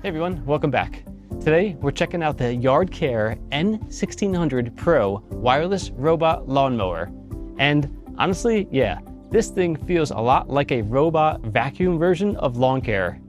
Hey everyone, welcome back. Today we're checking out the YARDCARE N1600 Pro wireless robot lawnmower. And honestly, yeah, this thing feels a lot like a robot vacuum version of lawn care.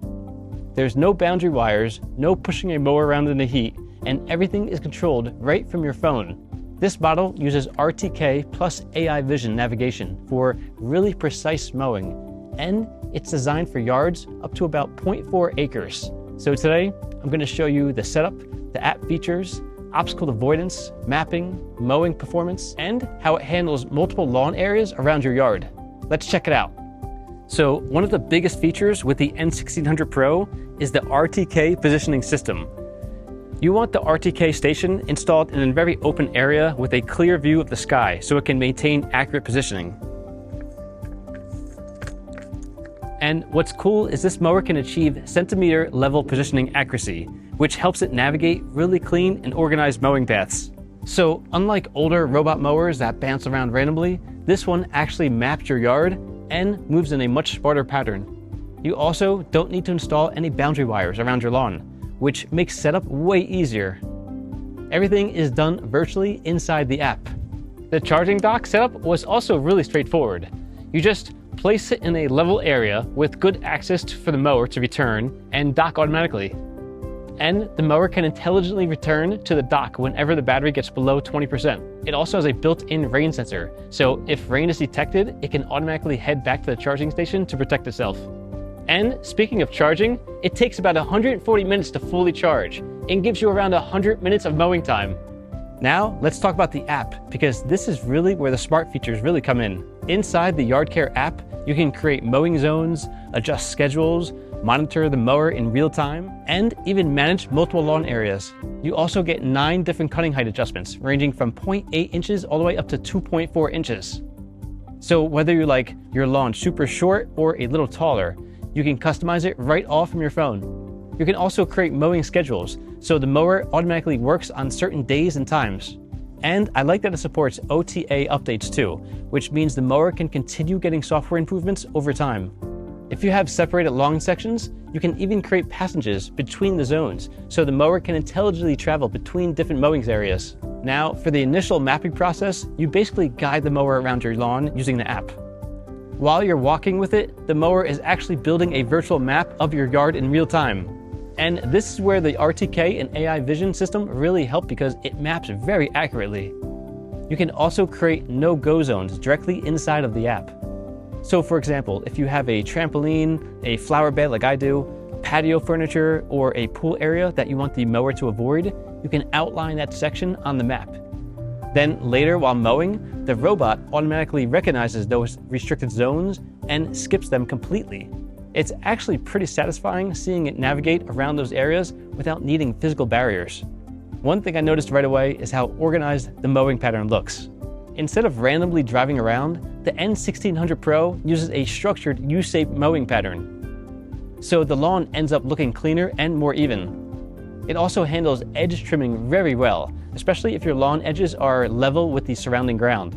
There's no boundary wires, no pushing a mower around in the heat, and everything is controlled right from your phone. This model uses RTK plus AI vision navigation for really precise mowing, and it's designed for yards up to about 0.4 acres. So today, I'm going to show you the setup, the app features, obstacle avoidance, mapping, mowing performance, and how it handles multiple lawn areas around your yard. Let's check it out. So one of the biggest features with the N1600 Pro is the RTK positioning system. You want the RTK station installed in a very open area with a clear view of the sky so it can maintain accurate positioning. And what's cool is this mower can achieve centimeter level positioning accuracy, which helps it navigate really clean and organized mowing paths. So unlike older robot mowers that bounce around randomly, this one actually maps your yard and moves in a much smarter pattern. You also don't need to install any boundary wires around your lawn, which makes setup way easier. Everything is done virtually inside the app. The charging dock setup was also really straightforward. You just place it in a level area with good access for the mower to return and dock automatically. And the mower can intelligently return to the dock whenever the battery gets below 20%. It also has a built-in rain sensor, so if rain is detected, it can automatically head back to the charging station to protect itself. And speaking of charging, it takes about 140 minutes to fully charge and gives you around 100 minutes of mowing time. Now, let's talk about the app, because this is really where the smart features really come in. Inside the YARDCARE app, you can create mowing zones, adjust schedules, monitor the mower in real time, and even manage multiple lawn areas. You also get 9 different cutting height adjustments, ranging from 0.8 inches all the way up to 2.4 inches. So whether you like your lawn super short or a little taller, you can customize it right off from your phone. You can also create mowing schedules, so the mower automatically works on certain days and times. And I like that it supports OTA updates too, which means the mower can continue getting software improvements over time. If you have separated lawn sections, you can even create passages between the zones, so the mower can intelligently travel between different mowing areas. Now, for the initial mapping process, you basically guide the mower around your lawn using the app. While you're walking with it, the mower is actually building a virtual map of your yard in real time. And this is where the RTK and AI vision system really help, because it maps very accurately. You can also create no-go zones directly inside of the app. So for example, if you have a trampoline, a flower bed like I do, patio furniture, or a pool area that you want the mower to avoid, you can outline that section on the map. Then later while mowing, the robot automatically recognizes those restricted zones and skips them completely. It's actually pretty satisfying seeing it navigate around those areas without needing physical barriers. One thing I noticed right away is how organized the mowing pattern looks. Instead of randomly driving around, the N1600 Pro uses a structured U-shaped mowing pattern. So the lawn ends up looking cleaner and more even. It also handles edge trimming very well, especially if your lawn edges are level with the surrounding ground.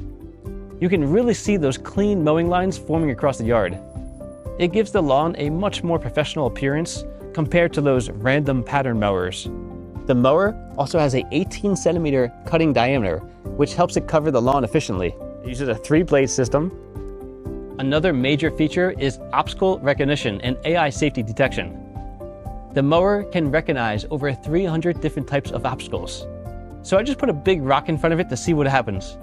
You can really see those clean mowing lines forming across the yard. It gives the lawn a much more professional appearance compared to those random pattern mowers. The mower also has a 18 centimeter cutting diameter, which helps it cover the lawn efficiently. It uses a 3-blade system. Another major feature is obstacle recognition and AI safety detection. The mower can recognize over 300 different types of obstacles. So I just put a big rock in front of it to see what happens.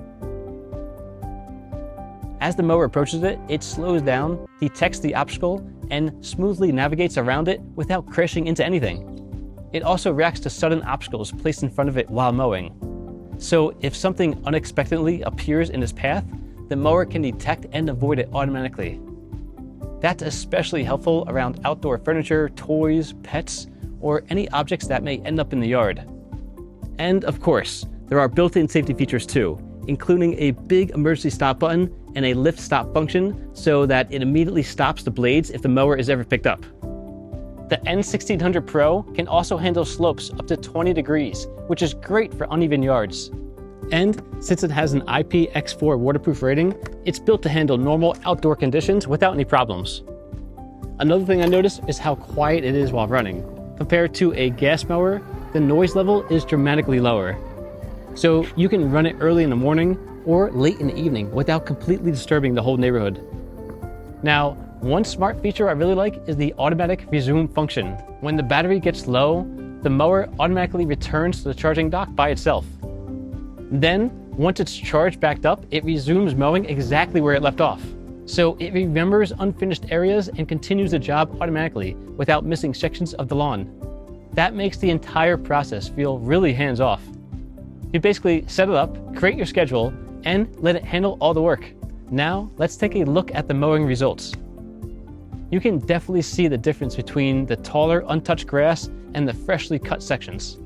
As the mower approaches it, it slows down, detects the obstacle, and smoothly navigates around it without crashing into anything. It also reacts to sudden obstacles placed in front of it while mowing. So if something unexpectedly appears in its path, the mower can detect and avoid it automatically. That's especially helpful around outdoor furniture, toys, pets, or any objects that may end up in the yard. And of course, there are built-in safety features too, including a big emergency stop button and a lift stop function so that it immediately stops the blades if the mower is ever picked up. The N1600 Pro can also handle slopes up to 20 degrees, which is great for uneven yards. And since it has an IPX4 waterproof rating, it's built to handle normal outdoor conditions without any problems. Another thing I noticed is how quiet it is while running. Compared to a gas mower, the noise level is dramatically lower. So you can run it early in the morning or late in the evening without completely disturbing the whole neighborhood. Now, one smart feature I really like is the automatic resume function. When the battery gets low, the mower automatically returns to the charging dock by itself. Then, once it's charged back up, it resumes mowing exactly where it left off. So it remembers unfinished areas and continues the job automatically without missing sections of the lawn. That makes the entire process feel really hands-off. You basically set it up, create your schedule, and let it handle all the work. Now, let's take a look at the mowing results. You can definitely see the difference between the taller, untouched grass and the freshly cut sections.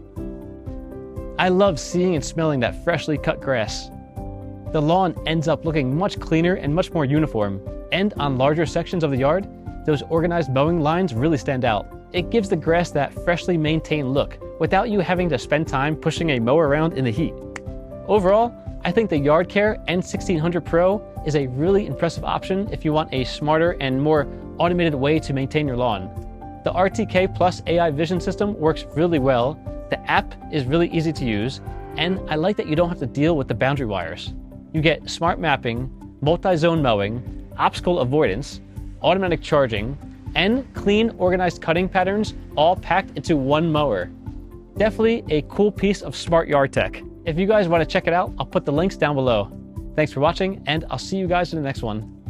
I love seeing and smelling that freshly cut grass. The lawn ends up looking much cleaner and much more uniform, and on larger sections of the yard, those organized mowing lines really stand out. It gives the grass that freshly maintained look without you having to spend time pushing a mower around in the heat. Overall, I think the YARDCARE N1600 Pro is a really impressive option if you want a smarter and more automated way to maintain your lawn. The RTK Plus AI vision system works really well, the app is really easy to use, and I like that you don't have to deal with the boundary wires. You get smart mapping, multi-zone mowing, obstacle avoidance, automatic charging, and clean, organized cutting patterns all packed into one mower. Definitely a cool piece of smart yard tech. If you guys want to check it out, I'll put the links down below. Thanks for watching, and I'll see you guys in the next one.